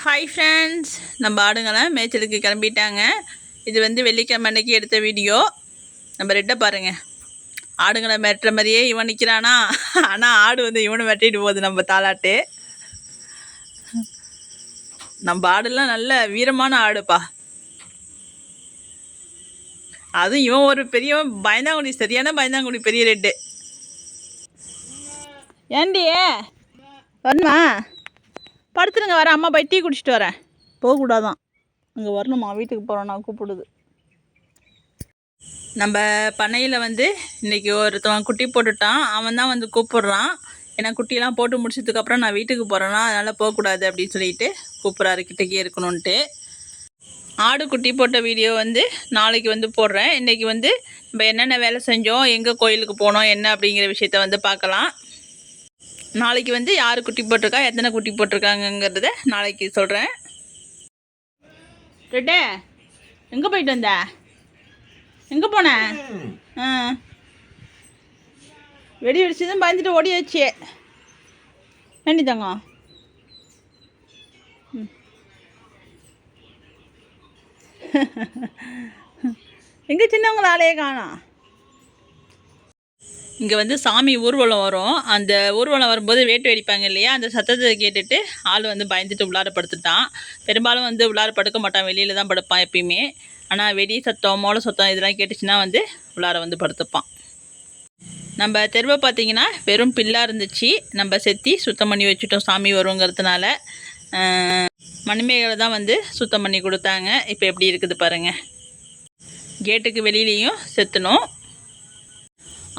Hi friends, நம்ம ஆடுங்களாம் மேய்ச்சலுக்கு கிளம்பிட்டாங்க. இது வந்து வெள்ளிக்கிழமை அன்னைக்கு எடுத்த வீடியோ. நம்ம ரெட்டை பாருங்கள், ஆடுங்களை மிரட்டுற மாதிரியே இவன் நிற்கிறானா, ஆனால் ஆடு வந்து இவனை மிரட்டிட்டு போகுது. நம்ம தாளாட்டு நம்ம ஆடுலாம் நல்ல வீரமான ஆடுப்பா. அதுவும் இவன் ஒரு பெரியவன், பயந்தாங்குடி, சரியான பயந்தாங்குடி, பெரிய ரெட்டு. ஏண்டி வரணுமா? படுத்துருங்க, வரேன். அம்மா போய் டீ குடிச்சிட்டு வரேன். போகக்கூடாதான், அங்கே வரணுமா? வீட்டுக்கு போகிறோம், நான் கூப்பிடுது. நம்ம பண்ணையில் வந்து இன்றைக்கி ஒருத்தவன் குட்டி போட்டுட்டான். அவன் தான் வந்து கூப்பிட்றான். ஏன்னா குட்டியெல்லாம் போட்டு முடிச்சதுக்கப்புறம் நான் வீட்டுக்கு போகிறேன்னா, அதனால் போகக்கூடாது அப்படின்னு சொல்லிட்டு கூப்பிட்றாரு, கிட்டக்கே இருக்கணுன்ட்டு. ஆடு குட்டி போட்ட வீடியோ வந்து நாளைக்கு வந்து போடுறேன். இன்றைக்கி வந்து நம்ம என்னென்ன வேலை செஞ்சோம், எங்கே கோயிலுக்கு போனோம், என்ன அப்படிங்கிற விஷயத்த வந்து பார்க்கலாம். நாளைக்கு வந்து யார் குட்டி போட்டிருக்கா, எத்தனை குட்டி போட்டிருக்காங்கங்கிறத நாளைக்கு சொல்கிறேன். ரெட்டே, எங்கே போயிட்டு வந்த? எங்கே போன? வெடி வெடிச்சதும் பயந்துட்டு ஓடியாச்சு. ஏண்டி தங்கம்? எங்கே சின்னவங்கள ஆளையே காணோம். இங்கே வந்து சாமி ஊர்வலம் வரும். அந்த ஊர்வலம் வரும்போது வேட்டு வெடிப்பாங்க இல்லையா, அந்த சத்தத்தை கேட்டுட்டு ஆள் வந்து பயந்துட்டு உள்ளார படுத்துட்டான். பெரும்பாலும் வந்து உள்ளார படுக்க மாட்டான், வெளியில் தான் படுப்பான் எப்பயுமே. ஆனால் வெடி சத்தம், மோள சத்தம் இதெல்லாம் கேட்டுச்சுன்னா வந்து உள்ளார வந்து படுத்துப்பான். நம்ம தெருவை பார்த்திங்கன்னா வெறும் பில்லாக இருந்துச்சு. நம்ம செத்தி சுத்தம் பண்ணி வச்சுட்டோம் சாமி வருங்கிறதுனால. மணிமேகலை தான் வந்து சுத்தம் பண்ணி கொடுத்தாங்க. இப்போ எப்படி இருக்குது பாருங்கள். கேட்டுக்கு வெளியிலையும் செத்தணும்.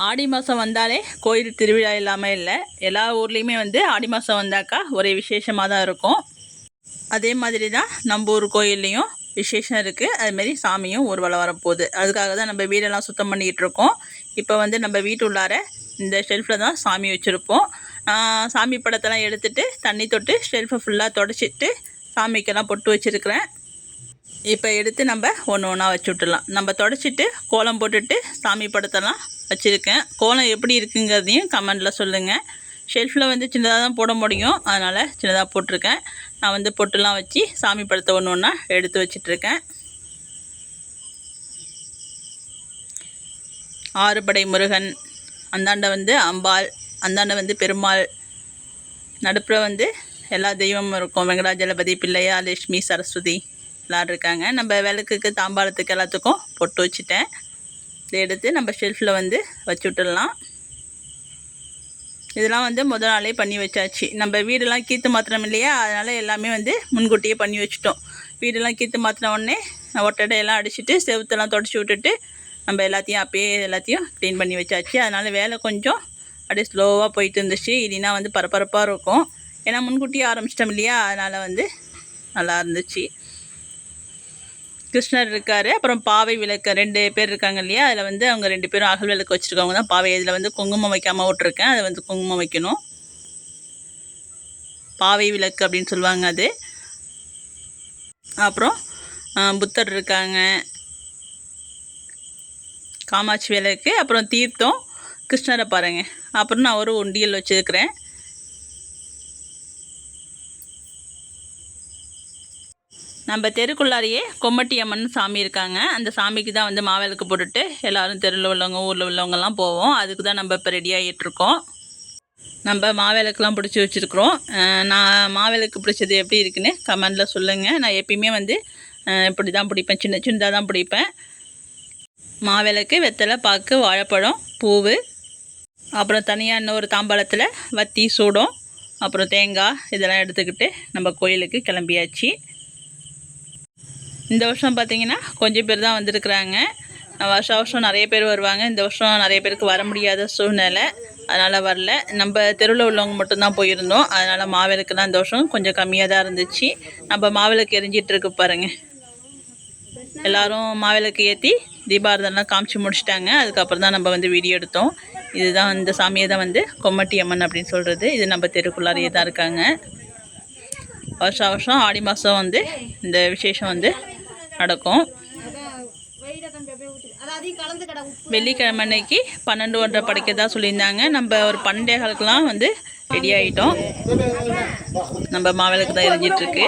ஆடி மாதம் வந்தாலே கோயில் திருவிழா இல்லாமல் இல்லை. எல்லா ஊர்லேயுமே வந்து ஆடி மாதம் வந்தாக்கா ஒரே விசேஷமாக தான் இருக்கும். அதே மாதிரி தான் நம்ம ஊர் கோயில்லையும் விசேஷம் இருக்குது. அதுமாரி சாமியும் ஊர்வலம் வரப்போகுது. அதுக்காக தான் நம்ம வீடெல்லாம் சுத்தம் பண்ணிகிட்டு இருக்கோம். இப்போ வந்து நம்ம வீட்டு உள்ளார இந்த ஷெல்ஃபில் தான் சாமி வச்சுருப்போம். சாமி படத்தெல்லாம் எடுத்துகிட்டு தண்ணி தொட்டு ஷெல்ஃபை ஃபுல்லாக தொடச்சிட்டு சாமிக்கெல்லாம் பொட்டு வச்சுருக்கிறேன். இப்போ எடுத்து நம்ம ஒன்று ஒன்றா வச்சு விட்டுடலாம். நம்ம தொடச்சிட்டு கோலம் போட்டுட்டு சாமி படத்தெல்லாம் வச்சுருக்கேன். கோலம் எப்படி இருக்குங்கிறதையும் கமெண்டில் சொல்லுங்கள். ஷெல்ஃபில் வந்து சின்னதாக தான் போட முடியும், அதனால் சின்னதாக போட்டிருக்கேன். நான் வந்து பொட்டுலாம் வச்சு சாமி படத்தை ஒன்று ஒன்றா எடுத்து வச்சிட்ருக்கேன். ஆறுபடை முருகன், அந்தாண்டை வந்து அம்பாள், அந்தாண்டை வந்து பெருமாள், நடுப்புற வந்து எல்லா தெய்வமும் இருக்கும். வெங்கடாஜலபதி, பிள்ளையா, லட்சுமி, சரஸ்வதி எல்லோரும் இருக்காங்க. நம்ம விளக்குக்கு, தாம்பாளத்துக்கு எல்லாத்துக்கும் பொட்டு வச்சுட்டேன். இதை எடுத்து நம்ம ஷெல்ஃபில் வந்து வச்சு விட்டுடலாம். இதெல்லாம் வந்து முதல் நாளே பண்ணி வச்சாச்சு. நம்ம வீடெல்லாம் கீற்று மாத்திரம் இல்லையா, அதனால் எல்லாமே வந்து முன்கூட்டியே பண்ணி வச்சுட்டோம். வீடெல்லாம் கீற்று மாற்றின உடனே ஒட்டடையெல்லாம் அடிச்சுட்டு செவுத்தெல்லாம் தொடச்சி விட்டுட்டு நம்ம எல்லாத்தையும் அப்பயே எல்லாத்தையும் க்ளீன் பண்ணி வச்சாச்சு. அதனால் வேலை கொஞ்சம் அப்படியே ஸ்லோவாக போயிட்டு இருந்துச்சு. இல்லைன்னா வந்து பரபரப்பாக இருக்கும். ஏன்னா முன்கூட்டியே ஆரம்பிச்சிட்டோம் இல்லையா, அதனால் வந்து நல்லா இருந்துச்சு. கிருஷ்ணர் இருக்கார், அப்புறம் பாவை விளக்கு 2 பேர் இருக்காங்க இல்லையா, அதில் வந்து அவங்க 2 பேரும் அகல் விளக்கு வச்சுருக்கவங்க தான் பாவை. இதில் வந்து குங்குமம் வைக்காமல் விட்ருக்கேன். அதை வந்து குங்குமம் வைக்கணும். பாவை விளக்கு அப்படின்னு சொல்லுவாங்க அது. அப்புறம் புத்தர் இருக்காங்க, காமாட்சி விளக்கு, அப்புறம் தீர்த்தம், கிருஷ்ணரை பாருங்கள். அப்புறம் நான் ஒரு உண்டியல் வச்சுருக்கிறேன். நம்ம தெருக்குள்ளாரையே கொம்மட்டி அம்மன் சாமி இருக்காங்க. அந்த சாமிக்கு தான் வந்து மாவிளக்கு போட்டுட்டு எல்லோரும் தெருவில் உள்ளவங்க, ஊரில் உள்ளவங்கெல்லாம் போவோம். அதுக்கு தான் நம்ம இப்போ ரெடி ஆகிட்டுருக்கோம். நம்ம மாவிளக்குலாம் பிடிச்சி வச்சுருக்குறோம். நான் மாவிளக்கு பிடிச்சது எப்படி இருக்குன்னு கமெண்டில் சொல்லுங்கள். நான் எப்பயுமே வந்து இப்படி தான் பிடிப்பேன், சின்ன சின்னதாக தான் பிடிப்பேன். மாவிளக்கு, வெத்தலை பாக்கு, வாழைப்பழம், பூவு, அப்புறம் தனியாக இன்னொரு தாம்பாளத்தில் வத்தி, சூடம், அப்புறம் தேங்காய் இதெல்லாம் எடுத்துக்கிட்டு நம்ம கோயிலுக்கு கிளம்பியாச்சு. இந்த வருஷம் பார்த்திங்கன்னா கொஞ்சம் பேர் தான் வந்திருக்குறாங்க. வருஷம் நிறைய பேர் வருவாங்க. இந்த வருஷம் நிறைய பேருக்கு வர முடியாத சூழ்நிலை, அதனால் வரல. நம்ம தெருவில் உள்ளவங்க மட்டும்தான் போயிருந்தோம். அதனால் மாவிளக்குலாம் இந்த வருஷம் கொஞ்சம் கம்மியாக தான் இருந்துச்சு. நம்ம மாவிளக்கு எரிஞ்சிட்ருக்கு பாருங்கள். எல்லோரும் மாவிளக்கு ஏற்றி தீபாரதெல்லாம் காமிச்சு முடிச்சிட்டாங்க. அதுக்கப்புறம் தான் நம்ம வந்து வீடியோ எடுத்தோம். இதுதான் இந்த சாமியை தான் வந்து கொம்மட்டி அம்மன் அப்படின்னு சொல்கிறது. இது நம்ம தெருக்குள்ளாரையே தான் இருக்காங்க. வருஷம் ஆடி மாதம் வந்து இந்த விசேஷம் வந்து நடக்கும். வெள்ளிக்கிழமை அன்னைக்கு 12:30 படைக்க தான் சொல்லியிருந்தாங்க. நம்ம ஒரு 12:15 வந்து ரெடி ஆகிட்டோம். நம்ம மாவிளக்கு தான் எரிஞ்சிட்ருக்கு.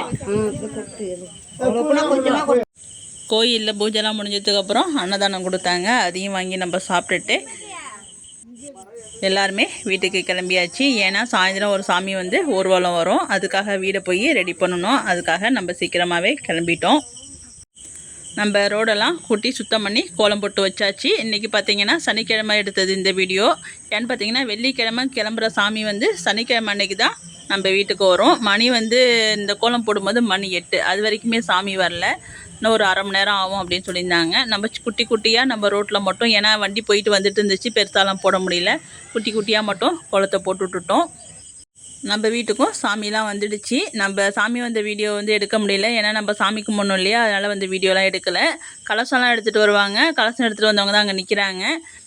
கோயிலில் பூஜைலாம் முடிஞ்சதுக்கப்புறம் அன்னதானம் கொடுத்தாங்க. அதையும் வாங்கி நம்ம சாப்பிட்டுட்டு எல்லாருமே வீட்டுக்கு கிளம்பியாச்சு. ஏன்னா சாயந்தரம் ஒரு சாமி வந்து ஊர்வலம் வரும், அதுக்காக வீடை போய் ரெடி பண்ணணும். அதுக்காக நம்ம சீக்கிரமாகவே கிளம்பிட்டோம். நம்ம ரோடெல்லாம் கூட்டி சுத்தம் பண்ணி கோலம் போட்டு வச்சாச்சு. இன்றைக்கி பார்த்திங்கன்னா சனிக்கிழமை எடுத்தது இந்த வீடியோ. ஏன்னு பார்த்திங்கன்னா வெள்ளிக்கிழமை கிளம்புற சாமி வந்து சனிக்கிழமை அன்னைக்கு தான் நம்ம வீட்டுக்கு வரும். மணி வந்து இந்த கோலம் போடும்போது மணி 8, அது வரைக்குமே சாமி வரல. இன்னும் ஒரு அரை மணி நேரம் ஆகும் அப்படின்னு சொல்லியிருந்தாங்க. நம்ம குட்டி குட்டியாக நம்ம ரோட்டில் மட்டும், ஏன்னா வண்டி போயிட்டு வந்துட்டு இருந்துச்சு, பெருசாலாம் போட முடியல, குட்டி குட்டியாக மட்டும் கோலத்தை போட்டு விட்டுட்டோம். நம்ம வீட்டுக்கும் சாமிலாம் வந்துடுச்சு. நம்ம சாமி வந்த வீடியோ வந்து எடுக்க முடியல, ஏன்னா நம்ம சாமி கும்பிடணும் இல்லையா, அதனால் வந்து வீடியோலாம் எடுக்கலை. கலசம்லாம் எடுத்துகிட்டு வருவாங்க, கலசம் எடுத்துகிட்டு வந்தவங்க தான் அங்கே நிற்கிறாங்க.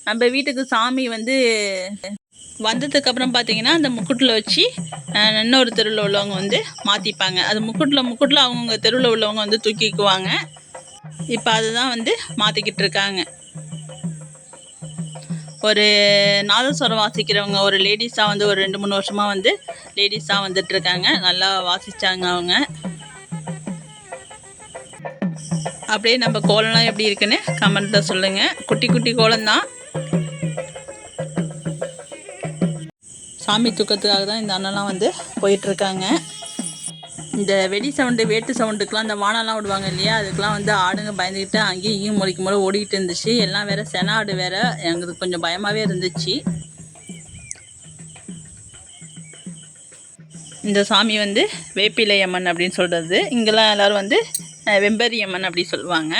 நம்ம வீட்டுக்கு சாமி வந்து வந்ததுக்கப்புறம் பார்த்திங்கன்னா அந்த முக்குட்டில் வச்சு இன்னொரு தெருவில் உள்ளவங்க வந்து மாற்றிப்பாங்க. அது முக்குட்டில் அவங்கவுங்க தெருவில் உள்ளவங்க வந்து தூக்கிக்குவாங்க. இப்போ அதுதான் வந்து மாற்றிக்கிட்டு இருக்காங்க. ஒரு நாதஸ்வரம் வாசிக்கிறவங்க ஒரு லேடிஸாக வந்து ஒரு 2-3 வருஷமாக வந்து லேடிஸாக வந்துட்டுருக்காங்க. நல்லா வாசித்தாங்க அவங்க. அப்படியே நம்ம கோலம்லாம் எப்படி இருக்குன்னு கமெண்ட்டில் சொல்லுங்கள். குட்டி குட்டி கோலம்தான். சாமி தூக்கத்துக்காக தான் இந்த அண்ணெல்லாம் வந்து போயிட்டுருக்காங்க. இந்த வெடி சவுண்டு வேட்டு சவுண்டுக்கெலாம் இந்த வானெல்லாம் விடுவாங்க இல்லையா, அதுக்கெலாம் வந்து ஆடுங்க பயந்துக்கிட்டு அங்கேயும் இங்கேயும் முறைக்கும் போது ஓடிக்கிட்டு இருந்துச்சு. எல்லாம் வேறு சென ஆடு வேறு, எங்களுக்கு கொஞ்சம் பயமாகவே இருந்துச்சு. இந்த சாமி வந்து வேப்பிலை அம்மன் அப்படின்னு சொல்கிறது. இங்கெல்லாம் எல்லோரும் வந்து வெம்பரி அம்மன் அப்படி சொல்லுவாங்க.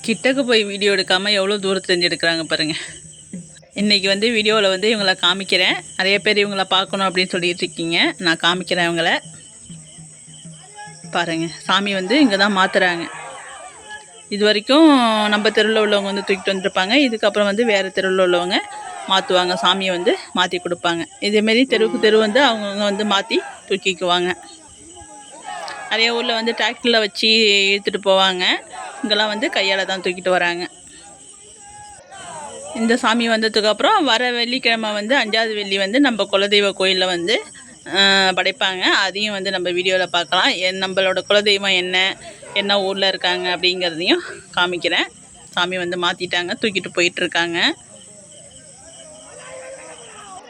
கிட்டக்கு போய் வீடியோ எடுக்காமல் எவ்வளோ தூரத்துலேருந்து எடுக்கிறாங்க பாருங்கள். இன்றைக்கி வந்து வீடியோவில் வந்து இவங்களை காமிக்கிறேன். நிறைய பேர் இவங்களை பார்க்கணும் அப்படின்னு சொல்லிட்டு இருக்கீங்க. நான் காமிக்கிறேன் இவங்கள பாருங்கள். சாமி வந்து இங்கே தான் மாற்றுறாங்க. இது வரைக்கும் நம்ம தெருவில் உள்ளவங்க வந்து தூக்கிட்டு வந்துருப்பாங்க. இதுக்கப்புறம் வந்து வேறு தெருவில் உள்ளவங்க மாற்றுவாங்க, சாமியை வந்து மாற்றி கொடுப்பாங்க. இதேமாரி தெருவுக்கு தெரு வந்து அவங்கவுங்க வந்து மாற்றி தூக்கிக்குவாங்க. நிறைய ஊரில் வந்து டிராக்டரில் வச்சு இழுத்துட்டு போவாங்க. இங்கெல்லாம் வந்து கையால் தான் தூக்கிட்டு வராங்க. இந்த சாமி வந்ததுக்கப்புறம் வர வெள்ளிக்கிழமை வந்து 5வது வெள்ளி வந்து நம்ம குலதெய்வ கோயிலில் வந்து படைப்பாங்க. அதையும் வந்து நம்ம வீடியோவில் பார்க்கலாம். நம்மளோட குலதெய்வம் என்ன ஊரில் இருக்காங்க அப்படிங்கிறதையும் காமிக்கிறேன். சாமி வந்து மாற்றிட்டாங்க, தூக்கிட்டு போயிட்டுருக்காங்க.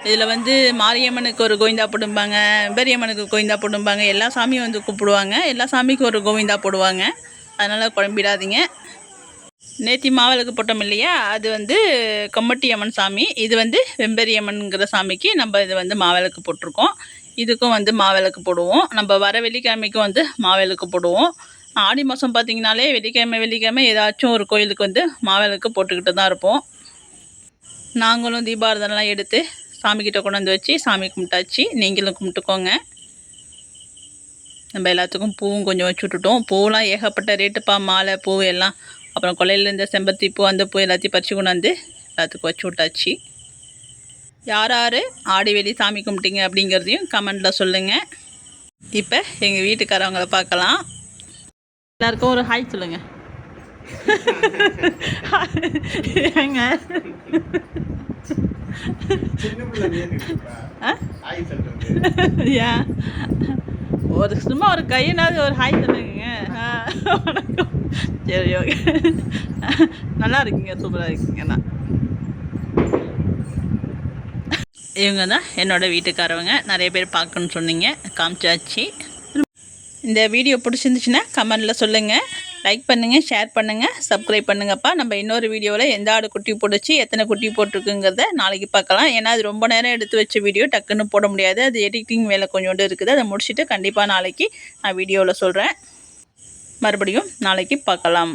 இதில் வந்து மாரியம்மனுக்கு ஒரு கோவிந்தா போடும்பாங்க, பெரியம்மனுக்கு கோவிந்தா போடும்பாங்க. எல்லா சாமியும் வந்து கூப்பிடுவாங்க. எல்லா சாமிக்கும் ஒரு கோவிந்தா போடுவாங்க. அதனால் குழம்பிடாதீங்க. நேத்தி மாவிளக்கு போட்டோம் இல்லையா, அது வந்து கொம்மட்டி அம்மன் சாமி. இது வந்து வெம்பரி அம்மனுங்கிற சாமிக்கு நம்ம இது வந்து மாவிளக்கு போட்டிருக்கோம். இதுக்கும் வந்து மாவிளக்கு போடுவோம். நம்ம வர வெள்ளிக்கிழமைக்கும் வந்து மாவிளக்கு போடுவோம். ஆடி மாதம் பார்த்திங்கனாலே வெள்ளிக்கிழமை ஏதாச்சும் ஒரு கோயிலுக்கு வந்து மாவிளக்கு போட்டுக்கிட்டு தான் இருப்போம். நாங்களும் தீபாரதனைலாம் எடுத்து சாமிக்கிட்ட கொண்டு வந்து வச்சு சாமி கும்பிட்டாச்சு. நீங்களும் கும்பிட்டுக்கோங்க. நம்ம எல்லாத்துக்கும் பூவும் கொஞ்சம் வச்சு விட்டுட்டோம். பூவெலாம் ஏகப்பட்ட ரேட்டுப்பா, மாலை பூ எல்லாம். அப்புறம் கொல்லையில் இருந்த செம்பருத்தி பூ, அந்த பூ எல்லாத்தையும் பறித்து கொண்டாந்து எல்லாத்துக்கும் வச்சு விட்டாச்சு. யார் யார் ஆடி வெள்ளி சாமி கும்பிட்டீங்க அப்படிங்கிறதையும் கமெண்டில் சொல்லுங்கள். இப்போ எங்கள் வீட்டுக்காரவங்களை பார்க்கலாம். எல்லாருக்கும் ஒரு ஹாய் சொல்லுங்கள். ஏங்க ஏன் ஒரு சும்மா ஒரு கையினாவது ஒரு ஹாய் சொல்லுங்க. வணக்கம். சரி, ஓகே. நல்லா இருக்கீங்க, சூப்பராக இருக்கீங்கண்ணா. இவங்க தான் என்னோடய வீட்டுக்காரவங்க. நிறைய பேர் பார்க்கணுன்னு சொன்னீங்க, காமிச்சாச்சு. இந்த வீடியோ பிடிச்சிருந்துச்சுன்னா கமெண்டில் சொல்லுங்கள். லைக் பண்ணுங்கள், ஷேர் பண்ணுங்கள், சப்ஸ்கிரைப் பண்ணுங்கப்பா. நம்ம இன்னொரு வீடியோவில் எந்த ஆடு குட்டி போட்டுச்சு, எத்தனை குட்டி போட்டிருக்குங்கிறத நாளைக்கு பார்க்கலாம். ஏன்னா அது ரொம்ப நேரம் எடுத்து வச்ச வீடியோ, டக்குன்னு போட முடியாது. அது எடிட்டிங் வேலை கொஞ்சோண்டு இருக்குது. அதை முடிச்சுட்டு கண்டிப்பாக நாளைக்கு நான் வீடியோவில் சொல்கிறேன். மறுபடியும் நாளைக்கு பார்க்கலாம்.